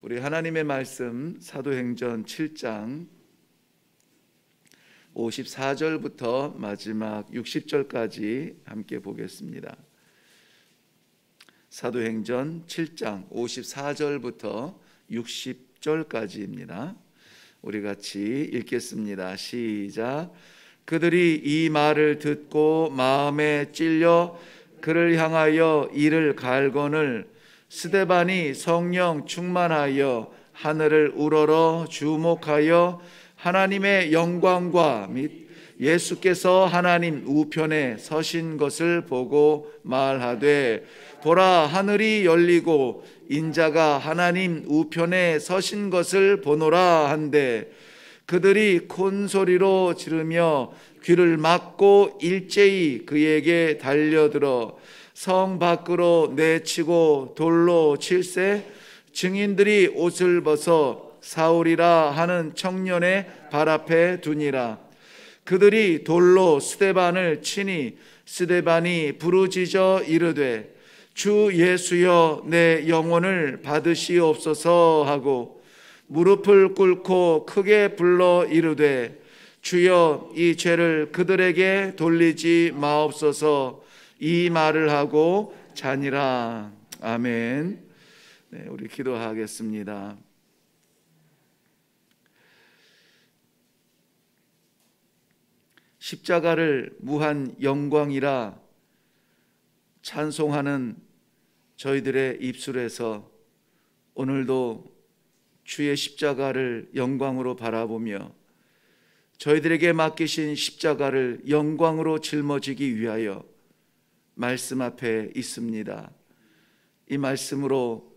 우리 하나님의 말씀 사도행전 7장 54절부터 마지막 60절까지 함께 보겠습니다. 사도행전 7장 54절부터 60절까지입니다. 우리 같이 읽겠습니다. 시작. 그들이 이 말을 듣고 마음에 찔려 그를 향하여 이를 갈거늘 스데반이 성령 충만하여 하늘을 우러러 주목하여 하나님의 영광과 및 예수께서 하나님 우편에 서신 것을 보고 말하되 보라 하늘이 열리고 인자가 하나님 우편에 서신 것을 보노라 한데 그들이 큰 소리로 지르며 귀를 막고 일제히 그에게 달려들어 성 밖으로 내치고 돌로 칠세 증인들이 옷을 벗어 사울이라 하는 청년의 발 앞에 두니라. 그들이 돌로 스데반을 치니 스데반이 부르짖어 이르되 주 예수여 내 영혼을 받으시옵소서 하고 무릎을 꿇고 크게 불러 이르되 주여 이 죄를 그들에게 돌리지 마옵소서. 이 말을 하고 자니라. 아멘. 네, 우리 기도하겠습니다. 십자가를 무한 영광이라 찬송하는 저희들의 입술에서 오늘도 주의 십자가를 영광으로 바라보며 저희들에게 맡기신 십자가를 영광으로 짊어지기 위하여 말씀 앞에 있습니다. 이 말씀으로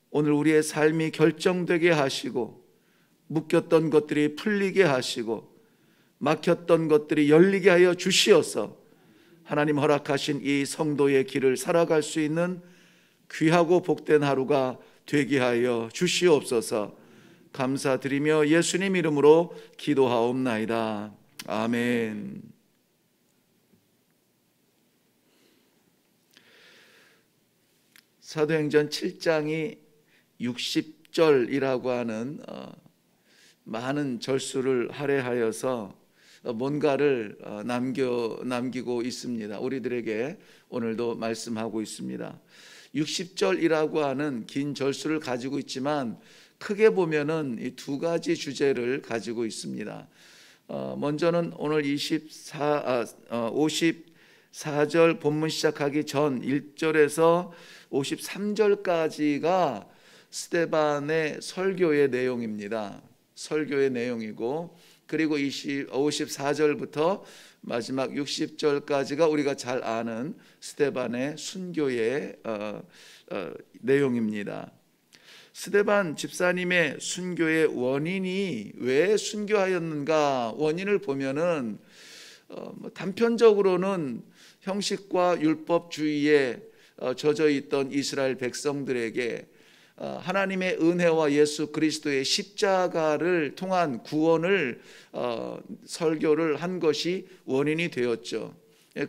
오늘 우리의 삶이 결정되게 하시고 묶였던 것들이 풀리게 하시고 막혔던 것들이 열리게 하여 주시어서 하나님 허락하신 이 성도의 길을 살아갈 수 있는 귀하고 복된 하루가 되게 하여 주시옵소서. 감사드리며 예수님 이름으로 기도하옵나이다. 아멘. 사도행전 7장이 60절이라고 하는 많은 절수를 할애하여서 뭔가를 남기고 있습니다. 우리들에게 오늘도 말씀하고 있습니다. 60절이라고 하는 긴 절수를 가지고 있지만 크게 보면은 이 두 가지 주제를 가지고 있습니다. 먼저는 오늘 54절 본문 시작하기 전 1절에서 53절까지가 스데반의 설교의 내용입니다. 설교의 내용이고, 그리고 54절부터 마지막 60절까지가 우리가 잘 아는 스데반의 순교의 내용입니다. 스데반 집사님의 순교의 원인이 왜 순교하였는가? 원인을 보면은 단편적으로는 형식과 율법주의에 젖어 있던 이스라엘 백성들에게 하나님의 은혜와 예수 그리스도의 십자가를 통한 구원을 설교를 한 것이 원인이 되었죠.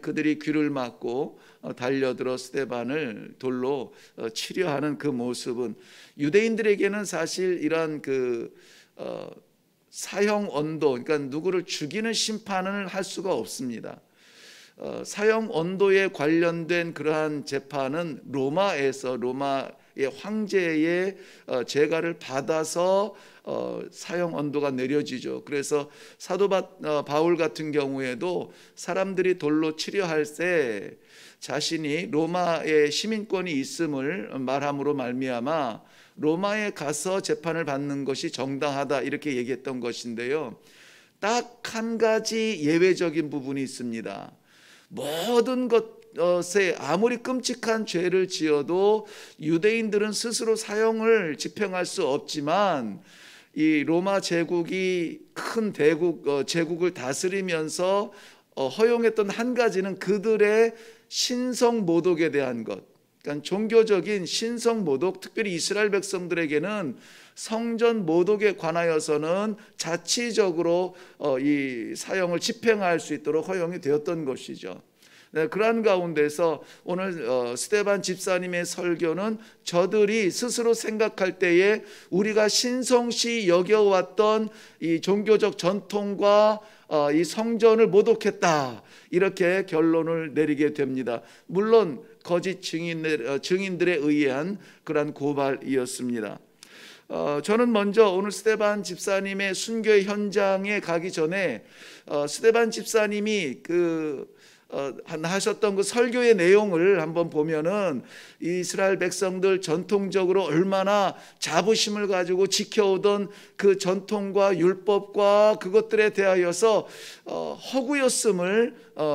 그들이 귀를 막고 달려들어 스데반을 돌로 치려 하는 그 모습은 유대인들에게는 사실 이런 사형 언도, 그러니까 누구를 죽이는 심판을 할 수가 없습니다. 사형 언도에 관련된 그러한 재판은 로마의 황제의 재가를 받아서 사형 언도가 내려지죠. 그래서 사도 바울 같은 경우에도 사람들이 돌로 치려 할 때 자신이 로마의 시민권이 있음을 말함으로 말미암아 로마에 가서 재판을 받는 것이 정당하다 이렇게 얘기했던 것인데요. 딱 한 가지 예외적인 부분이 있습니다. 모든 것에 아무리 끔찍한 죄를 지어도 유대인들은 스스로 사형을 집행할 수 없지만 이 로마 제국이 큰 제국을 다스리면서 허용했던 한 가지는 그들의 신성 모독에 대한 것, 그러니까 종교적인 신성 모독, 특별히 이스라엘 백성들에게는 성전 모독에 관하여서는 자치적으로 이 사형을 집행할 수 있도록 허용이 되었던 것이죠. 그러한 가운데서 오늘 스데반 집사님의 설교는 저들이 스스로 생각할 때에 우리가 신성시 여겨왔던 이 종교적 전통과 이 성전을 모독했다, 이렇게 결론을 내리게 됩니다. 물론 거짓 증인들에 의한 그러한 고발이었습니다. 저는 먼저 오늘 스데반 집사님의 순교의 현장에 가기 전에 스데반 집사님이 하셨던 그 설교의 내용을 한번 보면은 이스라엘 백성들 전통적으로 얼마나 자부심을 가지고 지켜오던 그 전통과 율법과 그것들에 대하여서 허구였음을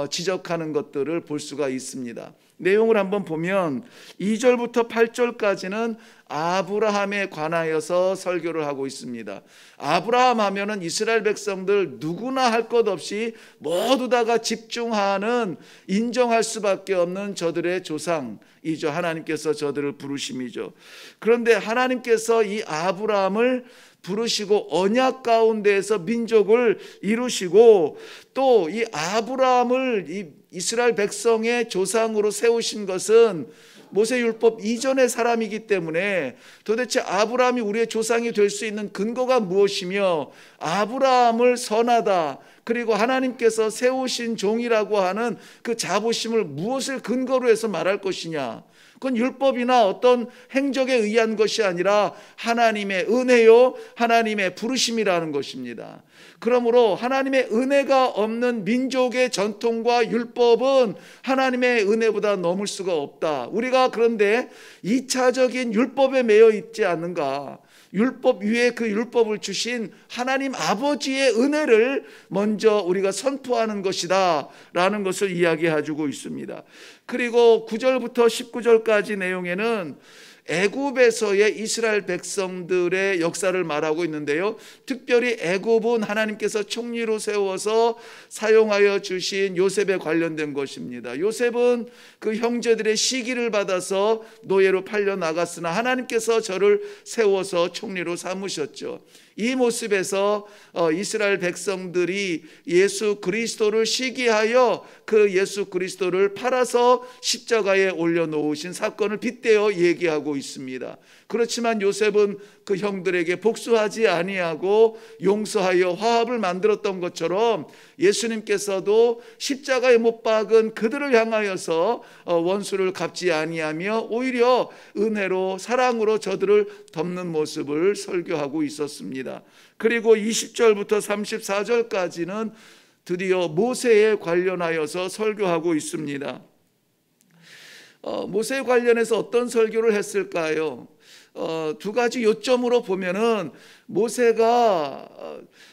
지적하는 것들을 볼 수가 있습니다. 내용을 한번 보면 2절부터 8절까지는 아브라함에 관하여서 설교를 하고 있습니다. 아브라함 하면은 이스라엘 백성들 누구나 할 것 없이 모두 다가 집중하는, 인정할 수밖에 없는 저들의 조상이죠. 하나님께서 저들을 부르심이죠. 그런데 하나님께서 이 아브라함을 부르시고 언약 가운데에서 민족을 이루시고 또 이 아브라함을 이 이스라엘 백성의 조상으로 세우신 것은 모세율법 이전의 사람이기 때문에 도대체 아브라함이 우리의 조상이 될 수 있는 근거가 무엇이며, 아브라함을 선하다, 그리고 하나님께서 세우신 종이라고 하는 그 자부심을 무엇을 근거로 해서 말할 것이냐. 그건 율법이나 어떤 행적에 의한 것이 아니라 하나님의 은혜요, 하나님의 부르심이라는 것입니다. 그러므로 하나님의 은혜가 없는 민족의 전통과 율법은 하나님의 은혜보다 넘을 수가 없다. 우리가 그런데 2차적인 율법에 매여 있지 않는가. 율법 위에 그 율법을 주신 하나님 아버지의 은혜를 먼저 우리가 선포하는 것이다 라는 것을 이야기해주고 있습니다. 그리고 9절부터 19절까지 내용에는 애굽에서의 이스라엘 백성들의 역사를 말하고 있는데요, 특별히 애굽은 하나님께서 총리로 세워서 사용하여 주신 요셉에 관련된 것입니다. 요셉은 그 형제들의 시기를 받아서 노예로 팔려 나갔으나 하나님께서 저를 세워서 총리로 삼으셨죠. 이 모습에서 이스라엘 백성들이 예수 그리스도를 시기하여 그 예수 그리스도를 팔아서 십자가에 올려놓으신 사건을 빗대어 얘기하고 있습니다. 그렇지만 요셉은 그 형들에게 복수하지 아니하고 용서하여 화합을 만들었던 것처럼 예수님께서도 십자가에 못 박은 그들을 향하여서 원수를 갚지 아니하며 오히려 은혜로 사랑으로 저들을 덮는 모습을 설교하고 있었습니다. 그리고 20절부터 34절까지는 드디어 모세에 관련하여서 설교하고 있습니다. 모세에 관련해서 어떤 설교를 했을까요? 두 가지 요점으로 보면은 모세가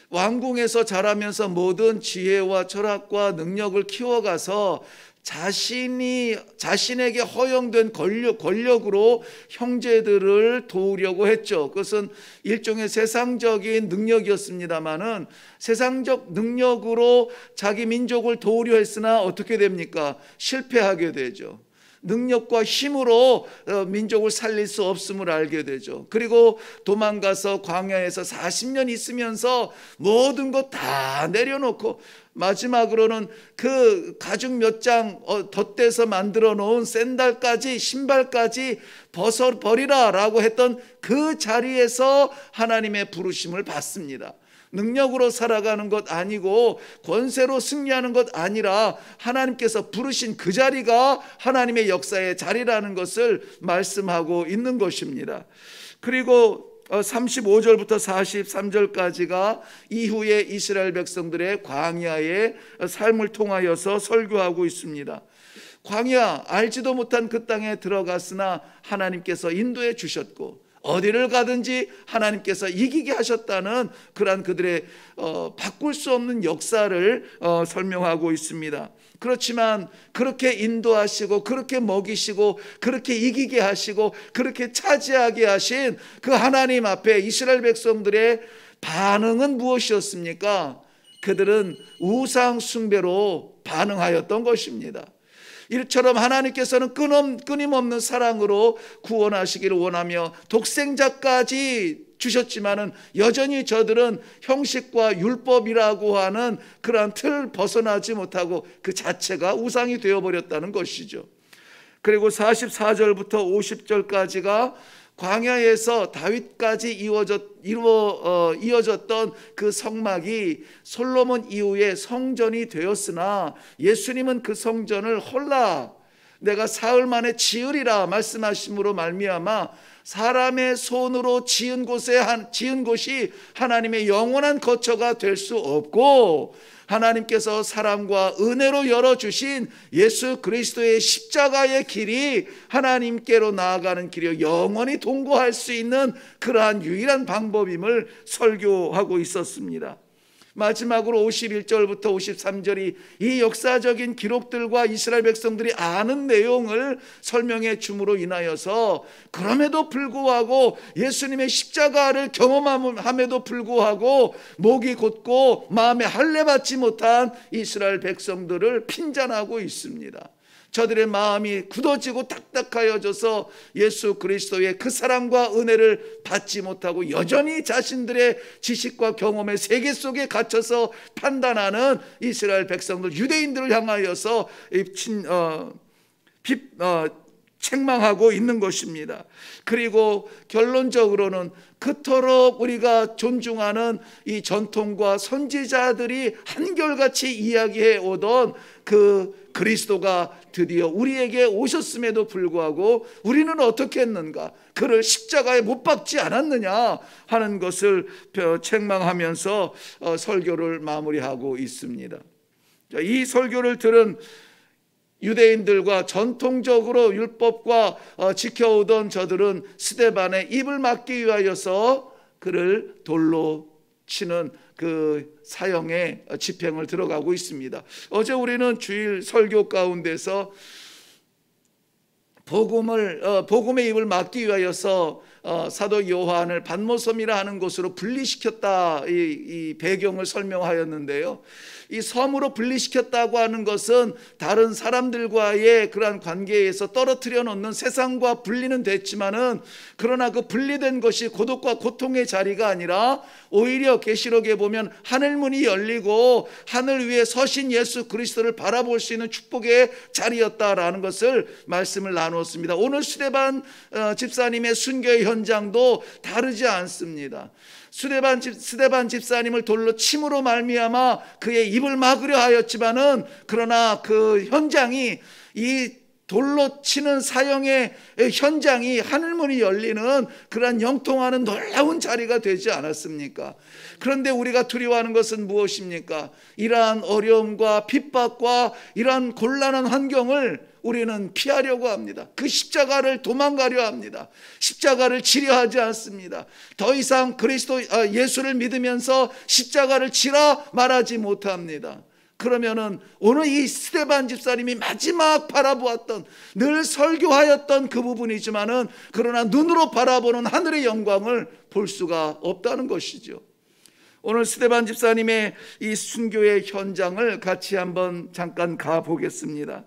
왕궁에서 자라면서 모든 지혜와 철학과 능력을 키워가서 자신에게 허용된 권력으로 형제들을 도우려고 했죠. 그것은 일종의 세상적인 능력이었습니다마는 세상적 능력으로 자기 민족을 도우려 했으나 어떻게 됩니까? 실패하게 되죠. 능력과 힘으로 민족을 살릴 수 없음을 알게 되죠. 그리고 도망가서 광야에서 40년 있으면서 모든 것 다 내려놓고 마지막으로는 그 가죽 몇 장 덧대서 만들어 놓은 샌들까지 신발까지 벗어버리라 라고 했던 그 자리에서 하나님의 부르심을 받습니다. 능력으로 살아가는 것 아니고 권세로 승리하는 것 아니라 하나님께서 부르신 그 자리가 하나님의 역사의 자리라는 것을 말씀하고 있는 것입니다. 그리고 35절부터 43절까지가 이후에 이스라엘 백성들의 광야의 삶을 통하여서 설교하고 있습니다. 광야, 알지도 못한 그 땅에 들어갔으나 하나님께서 인도해 주셨고 어디를 가든지 하나님께서 이기게 하셨다는 그러한 그들의 바꿀 수 없는 역사를 설명하고 있습니다. 그렇지만 그렇게 인도하시고 그렇게 먹이시고 그렇게 이기게 하시고 그렇게 차지하게 하신 그 하나님 앞에 이스라엘 백성들의 반응은 무엇이었습니까? 그들은 우상 숭배로 반응하였던 것입니다. 이처럼 하나님께서는 끊임없는 사랑으로 구원하시기를 원하며 독생자까지 주셨지만은 여전히 저들은 형식과 율법이라고 하는 그러한 틀 벗어나지 못하고 그 자체가 우상이 되어버렸다는 것이죠. 그리고 44절부터 50절까지가 광야에서 다윗까지 이어졌던 그 성막이 솔로몬 이후에 성전이 되었으나 되었으나 그 성전을 홀라 내가 사흘 만에 지으리라 말씀하심으로 말미암아 사람의 손으로 지은 곳이 하나님의 영원한 거처가 될 수 없고, 하나님께서 사랑과 은혜로 열어주신 예수 그리스도의 십자가의 길이 하나님께로 나아가는 길이요 영원히 동거할 수 있는 그러한 유일한 방법임을 설교하고 있었습니다. 마지막으로 51절부터 53절이 이 역사적인 기록들과 이스라엘 백성들이 아는 내용을 설명해 줌으로 인하여서 그럼에도 불구하고 예수님의 십자가를 경험함에도 불구하고 목이 곧고 마음에 할례받지 못한 이스라엘 백성들을 핀잔하고 있습니다. 저들의 마음이 굳어지고 딱딱하여져서 예수 그리스도의 그 사랑과 은혜를 받지 못하고 여전히 자신들의 지식과 경험의 세계 속에 갇혀서 판단하는 이스라엘 백성들, 유대인들을 향하여서 책망하고 있는 것입니다. 그리고 결론적으로는 그토록 우리가 존중하는 이 전통과 선지자들이 한결같이 이야기해 오던 그 그리스도가 드디어 우리에게 오셨음에도 불구하고 우리는 어떻게 했는가? 그를 십자가에 못 박지 않았느냐 하는 것을 책망하면서 설교를 마무리하고 있습니다. 이 설교를 들은 유대인들과 전통적으로 율법과 지켜오던 저들은 스데반의 입을 막기 위하여서 그를 돌로 치는 그 사형의 집행을 들어가고 있습니다. 어제 우리는 주일 설교 가운데서 복음의 입을 막기 위하여서 사도 요한을 반모섬이라 하는 곳으로 분리시켰다, 이 배경을 설명하였는데요. 이 섬으로 분리시켰다고 하는 것은 다른 사람들과의 그러한 관계에서 떨어뜨려 놓는 세상과 분리는 됐지만은, 그러나 그 분리된 것이 고독과 고통의 자리가 아니라 오히려 계시록에 보면 하늘문이 열리고 하늘 위에 서신 예수 그리스도를 바라볼 수 있는 축복의 자리였다라는 것을 말씀을 나누었습니다. 오늘 스데반 집사님의 순교의 현장도 다르지 않습니다. 스데반 집사님을 돌로 침으로 말미암아 그의 입을 막으려 하였지만은, 그러나 그 현장이, 이 돌로 치는 사형의 현장이 하늘문이 열리는 그러한 영통하는 놀라운 자리가 되지 않았습니까? 그런데 우리가 두려워하는 것은 무엇입니까? 이러한 어려움과 핍박과 이러한 곤란한 환경을 우리는 피하려고 합니다. 그 십자가를 도망가려 합니다. 십자가를 지려 하지 않습니다. 더 이상 예수를 믿으면서 십자가를 지라 말하지 못합니다. 그러면은 오늘 이 스데반 집사님이 마지막 바라보았던, 늘 설교하였던 그 부분이지만은, 그러나 눈으로 바라보는 하늘의 영광을 볼 수가 없다는 것이죠. 오늘 스데반 집사님의 이 순교의 현장을 같이 한번 잠깐 가보겠습니다.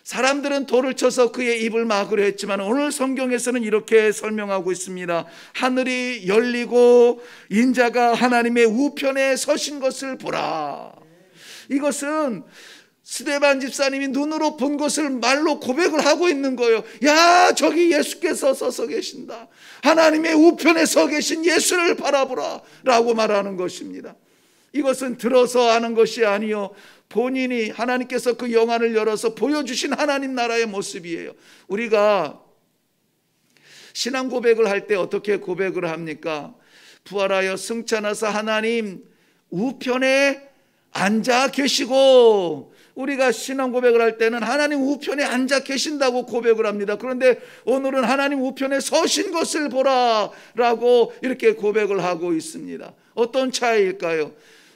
사람들은 돌을 쳐서 그의 입을 막으려 했지만 오늘 성경에서는 이렇게 설명하고 있습니다. 하늘이 열리고 인자가 하나님의 우편에 서신 것을 보라. 이것은 스데반 집사님이 눈으로 본 것을 말로 고백을 하고 있는 거예요. 야, 저기 예수께서 서서 계신다. 하나님의 우편에 서 계신 예수를 바라보라 라고 말하는 것입니다. 이것은 들어서 하는 것이 아니요, 본인이, 하나님께서 그 영안을 열어서 보여주신 하나님 나라의 모습이에요. 우리가 신앙 고백을 할 때 어떻게 고백을 합니까? 부활하여 승천하사 하나님 우편에 앉아 계시고, 우리가 신앙 고백을 할 때는 하나님 우편에 앉아 계신다고 고백을 합니다. 그런데 오늘은 하나님 우편에 서신 것을 보라 라고 이렇게 고백을 하고 있습니다. 어떤 차이일까요?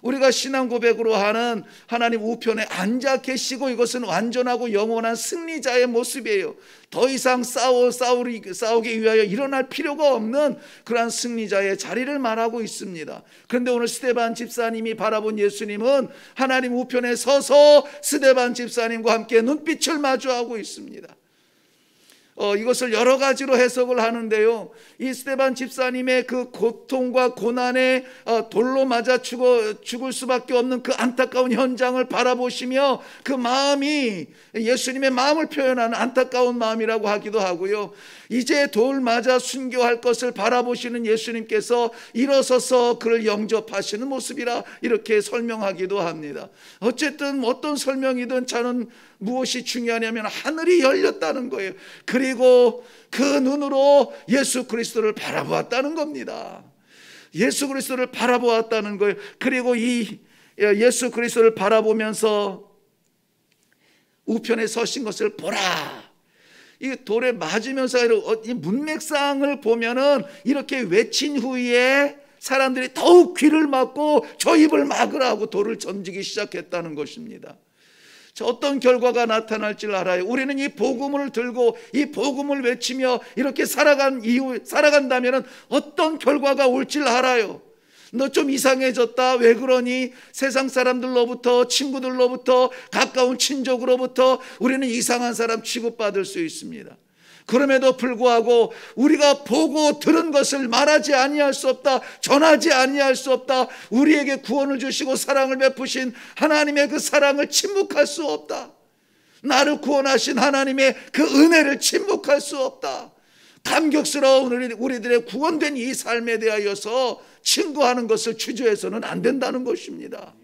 우리가 신앙 고백으로 하는 하나님 우편에 앉아 계시고, 이것은 완전하고 영원한 승리자의 모습이에요. 더 이상 싸우기 위하여 일어날 필요가 없는 그러한 승리자의 자리를 말하고 있습니다. 그런데 오늘 스데반 집사님이 바라본 예수님은 하나님 우편에 서서 스데반 집사님과 함께 눈빛을 마주하고 있습니다. 이것을 여러 가지로 해석을 하는데요, 이 스데반 집사님의 그 고통과 고난에 돌로 맞아 죽을 수밖에 없는 그 안타까운 현장을 바라보시며 그 마음이 예수님의 마음을 표현하는 안타까운 마음이라고 하기도 하고요, 이제 돌 맞아 순교할 것을 바라보시는 예수님께서 일어서서 그를 영접하시는 모습이라 이렇게 설명하기도 합니다. 어쨌든 어떤 설명이든 저는 무엇이 중요하냐면 하늘이 열렸다는 거예요. 그리고 그 눈으로 예수 그리스도를 바라보았다는 겁니다. 예수 그리스도를 바라보았다는 거예요. 그리고 이 예수 그리스도를 바라보면서 우편에 서신 것을 보라. 이 돌에 맞으면서 이 문맥상을 보면은 이렇게 외친 후에 사람들이 더욱 귀를 막고 저 입을 막으라고 돌을 던지기 시작했다는 것입니다. 어떤 결과가 나타날지 알아요. 우리는 이 복음을 들고 이 복음을 외치며 이렇게 살아간다면 어떤 결과가 올지 알아요. 너 좀 이상해졌다, 왜 그러니? 세상 사람들로부터, 친구들로부터, 가까운 친족으로부터 우리는 이상한 사람 취급받을 수 있습니다. 그럼에도 불구하고 우리가 보고 들은 것을 말하지 아니할 수 없다, 전하지 아니할 수 없다. 우리에게 구원을 주시고 사랑을 베푸신 하나님의 그 사랑을 침묵할 수 없다. 나를 구원하신 하나님의 그 은혜를 침묵할 수 없다. 감격스러운 우리들의 구원된 이 삶에 대하여서 친구하는 것을 주저해서는 안 된다는 것입니다.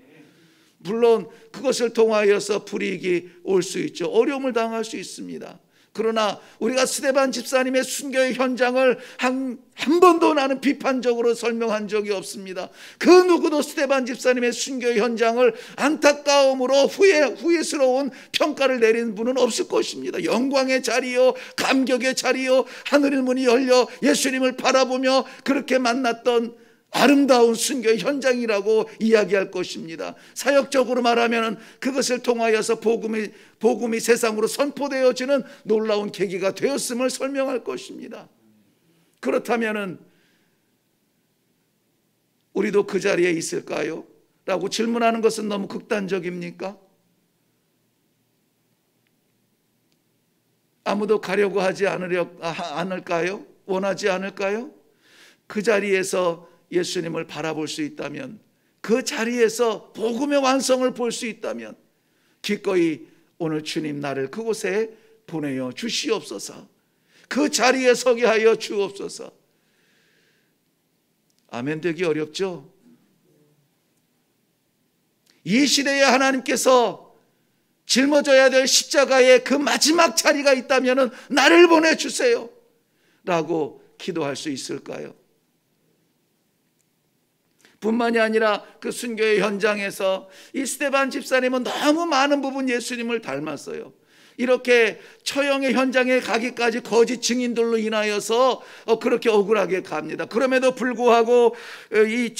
물론 그것을 통하여서 불이익이 올 수 있죠. 어려움을 당할 수 있습니다. 그러나 우리가 스데반 집사님의 순교의 현장을 한 번도 나는 비판적으로 설명한 적이 없습니다. 그 누구도 스데반 집사님의 순교의 현장을 안타까움으로 후회스러운 평가를 내리는 분은 없을 것입니다. 영광의 자리요, 감격의 자리요, 하늘의 문이 열려 예수님을 바라보며 그렇게 만났던 아름다운 순교의 현장이라고 이야기할 것입니다. 사역적으로 말하면 그것을 통하여서 복음이 세상으로 선포되어지는 놀라운 계기가 되었음을 설명할 것입니다. 그렇다면 우리도 그 자리에 있을까요? 라고 질문하는 것은 너무 극단적입니까? 아무도 가려고 하지 않을까요? 원하지 않을까요? 그 자리에서 예수님을 바라볼 수 있다면, 그 자리에서 복음의 완성을 볼 수 있다면 기꺼이 오늘 주님 나를 그곳에 보내어 주시옵소서. 그 자리에 서게 하여 주옵소서. 아멘 되기 어렵죠? 이 시대에 하나님께서 짊어져야 될 십자가의 그 마지막 자리가 있다면 나를 보내주세요 라고 기도할 수 있을까요? 뿐만이 아니라 그 순교의 현장에서 이 스데반 집사님은 너무 많은 부분 예수님을 닮았어요. 이렇게 처형의 현장에 가기까지 거짓 증인들로 인하여서 그렇게 억울하게 갑니다. 그럼에도 불구하고 이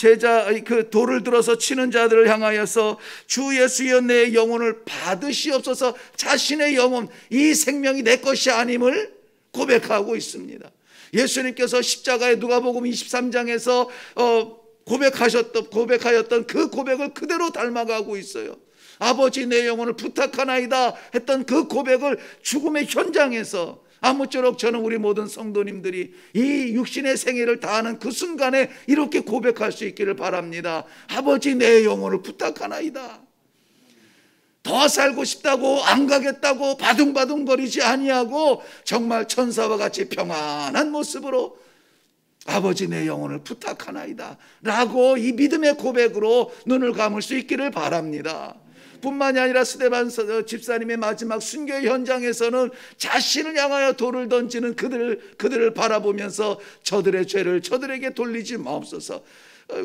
그 돌을 들어서 치는 자들을 향하여서 주 예수여 내 영혼을 받으시옵소서, 자신의 영혼, 이 생명이 내 것이 아님을 고백하고 있습니다. 예수님께서 십자가의 누가복음 23장에서 고백하였던 그 고백을 그대로 닮아가고 있어요. 아버지 내 영혼을 부탁하나이다 했던 그 고백을 죽음의 현장에서, 아무쪼록 저는 우리 모든 성도님들이 이 육신의 생애를 다하는 그 순간에 이렇게 고백할 수 있기를 바랍니다. 아버지 내 영혼을 부탁하나이다. 더 살고 싶다고, 안 가겠다고 바둥바둥거리지 아니하고 정말 천사와 같이 평안한 모습으로 아버지 내 영혼을 부탁하나이다 라고 이 믿음의 고백으로 눈을 감을 수 있기를 바랍니다. 뿐만이 아니라 스데반 집사님의 마지막 순교의 현장에서는 자신을 향하여 돌을 던지는 그들을 바라보면서 저들의 죄를 저들에게 돌리지 마옵소서.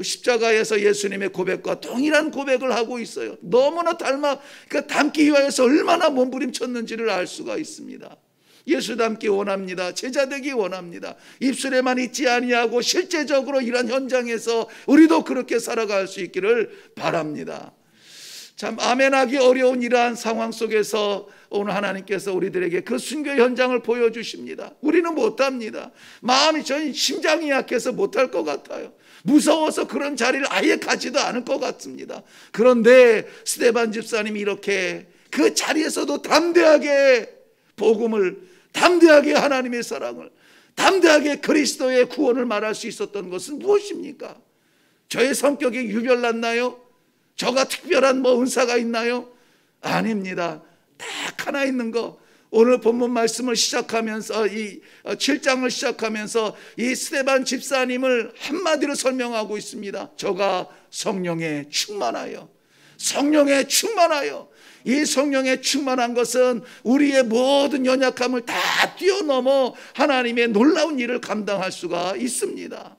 십자가에서 예수님의 고백과 동일한 고백을 하고 있어요. 너무나 닮기 위하여서 얼마나 몸부림쳤는지를 알 수가 있습니다. 예수 닮기 원합니다. 제자 되기 원합니다. 입술에만 있지 아니하고 실제적으로 이런 현장에서 우리도 그렇게 살아갈 수 있기를 바랍니다. 참 아멘하기 어려운 이러한 상황 속에서 오늘 하나님께서 우리들에게 그 순교 현장을 보여주십니다. 우리는 못합니다. 마음이 저희 심장이 약해서 못할 것 같아요. 무서워서 그런 자리를 아예 가지도 않을 것 같습니다. 그런데 스데반 집사님이 이렇게 그 자리에서도 담대하게 복음을, 담대하게 하나님의 사랑을, 담대하게 그리스도의 구원을 말할 수 있었던 것은 무엇입니까? 저의 성격이 유별났나요? 저가 특별한 은사가 있나요? 아닙니다. 딱 하나 있는 거, 오늘 본문 말씀을 시작하면서 이 7장을 시작하면서 이 스데반 집사님을 한마디로 설명하고 있습니다. 저가 성령에 충만하여, 성령에 충만하여. 이 성령에 충만한 것은 우리의 모든 연약함을 다 뛰어넘어 하나님의 놀라운 일을 감당할 수가 있습니다.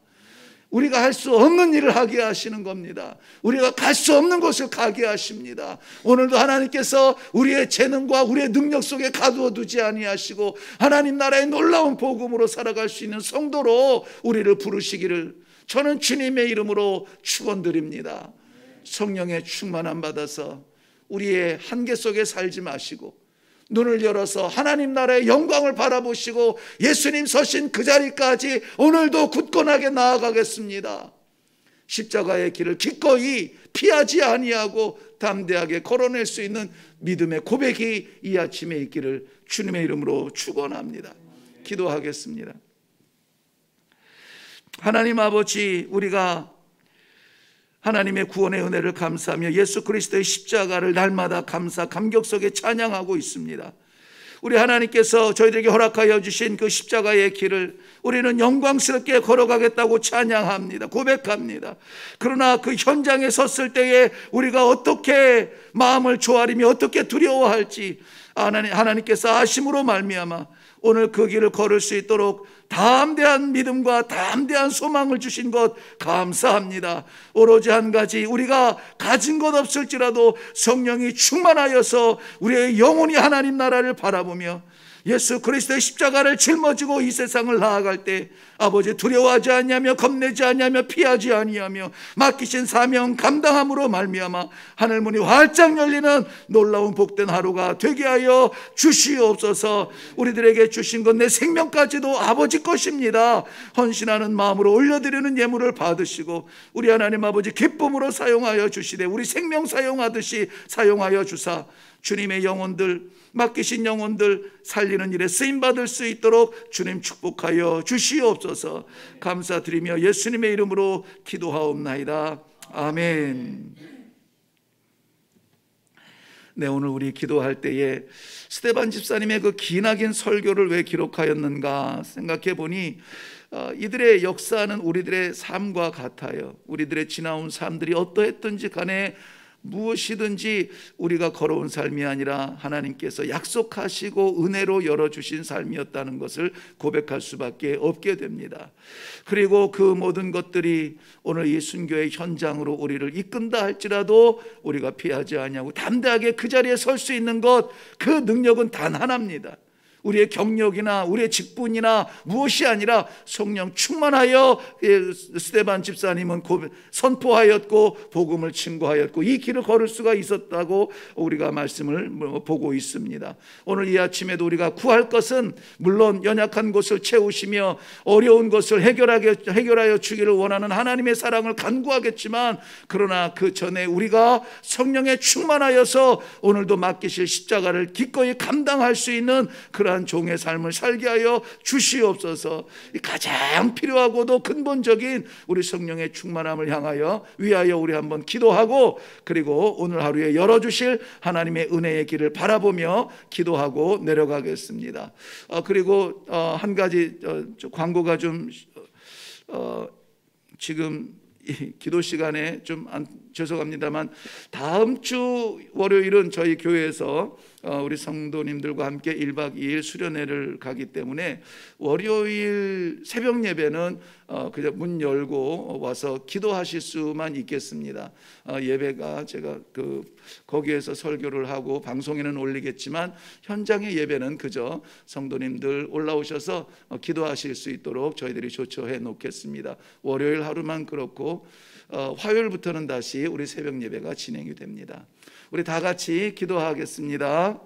우리가 할 수 없는 일을 하게 하시는 겁니다. 우리가 갈 수 없는 곳을 가게 하십니다. 오늘도 하나님께서 우리의 재능과 우리의 능력 속에 가두어 두지 아니하시고 하나님 나라의 놀라운 복음으로 살아갈 수 있는 성도로 우리를 부르시기를 저는 주님의 이름으로 축원드립니다. 성령의 충만함 받아서 우리의 한계 속에 살지 마시고 눈을 열어서 하나님 나라의 영광을 바라보시고 예수님 서신 그 자리까지 오늘도 굳건하게 나아가겠습니다. 십자가의 길을 기꺼이 피하지 아니하고 담대하게 걸어낼 수 있는 믿음의 고백이 이 아침에 있기를 주님의 이름으로 축원합니다. 기도하겠습니다. 하나님 아버지, 우리가 하나님의 구원의 은혜를 감사하며 예수 그리스도의 십자가를 날마다 감사 감격 속에 찬양하고 있습니다. 우리 하나님께서 저희들에게 허락하여 주신 그 십자가의 길을 우리는 영광스럽게 걸어가겠다고 찬양합니다. 고백합니다. 그러나 그 현장에 섰을 때에 우리가 어떻게 마음을 조아리며 어떻게 두려워할지 하나님께서 아심으로 말미암아 오늘 그 길을 걸을 수 있도록 담대한 믿음과 담대한 소망을 주신 것 감사합니다. 오로지 한 가지, 우리가 가진 것 없을지라도 성령이 충만하여서 우리의 영혼이 하나님 나라를 바라보며 예수 그리스도의 십자가를 짊어지고 이 세상을 나아갈 때 아버지 두려워하지 아니하며 겁내지 아니하며 피하지 아니하며 맡기신 사명 감당함으로 말미암아 하늘문이 활짝 열리는 놀라운 복된 하루가 되게 하여 주시옵소서. 우리들에게 주신 것 내 생명까지도 아버지 것입니다. 헌신하는 마음으로 올려드리는 예물을 받으시고 우리 하나님 아버지 기쁨으로 사용하여 주시되 우리 생명 사용하듯이 사용하여 주사 주님의 영혼들, 맡기신 영혼들 살리는 일에 쓰임받을 수 있도록 주님 축복하여 주시옵소서. 감사드리며 예수님의 이름으로 기도하옵나이다. 아멘. 네, 오늘 우리 기도할 때에 스데반 집사님의 그 기나긴 설교를 왜 기록하였는가 생각해 보니 이들의 역사는 우리들의 삶과 같아요. 우리들의 지나온 삶들이 어떠했든지 간에 무엇이든지 우리가 걸어온 삶이 아니라 하나님께서 약속하시고 은혜로 열어주신 삶이었다는 것을 고백할 수밖에 없게 됩니다. 그리고 그 모든 것들이 오늘 이 순교의 현장으로 우리를 이끈다 할지라도 우리가 피하지 아니하고 담대하게 그 자리에 설 수 있는 것, 그 능력은 단 하나입니다. 우리의 경력이나 우리의 직분이나 무엇이 아니라 성령 충만하여 스데반 집사님은 선포하였고 복음을 증거하였고 이 길을 걸을 수가 있었다고 우리가 말씀을 보고 있습니다. 오늘 이 아침에도 우리가 구할 것은 물론 연약한 곳을 채우시며 어려운 것을 해결하여 주기를 원하는 하나님의 사랑을 간구하겠지만 그러나 그 전에 우리가 성령에 충만하여서 오늘도 맡기실 십자가를 기꺼이 감당할 수 있는 그러한 종의 삶을 살게 하여 주시옵소서. 가장 필요하고도 근본적인 우리 성령의 충만함을 향하여 위하여 우리 한번 기도하고 그리고 오늘 하루에 열어주실 하나님의 은혜의 길을 바라보며 기도하고 내려가겠습니다. 그리고 한 가지 광고가 좀 지금 기도 시간에 좀 죄송합니다만 다음 주 월요일은 저희 교회에서 우리 성도님들과 함께 1박 2일 수련회를 가기 때문에 월요일 새벽 예배는 그냥 문 열고 와서 기도하실 수만 있겠습니다. 예배가 제가 거기에서 설교를 하고 방송에는 올리겠지만 현장의 예배는 그저 성도님들 올라오셔서 기도하실 수 있도록 저희들이 조처해 놓겠습니다. 월요일 하루만 그렇고 화요일부터는 다시 우리 새벽 예배가 진행이 됩니다. 우리 다 같이 기도하겠습니다.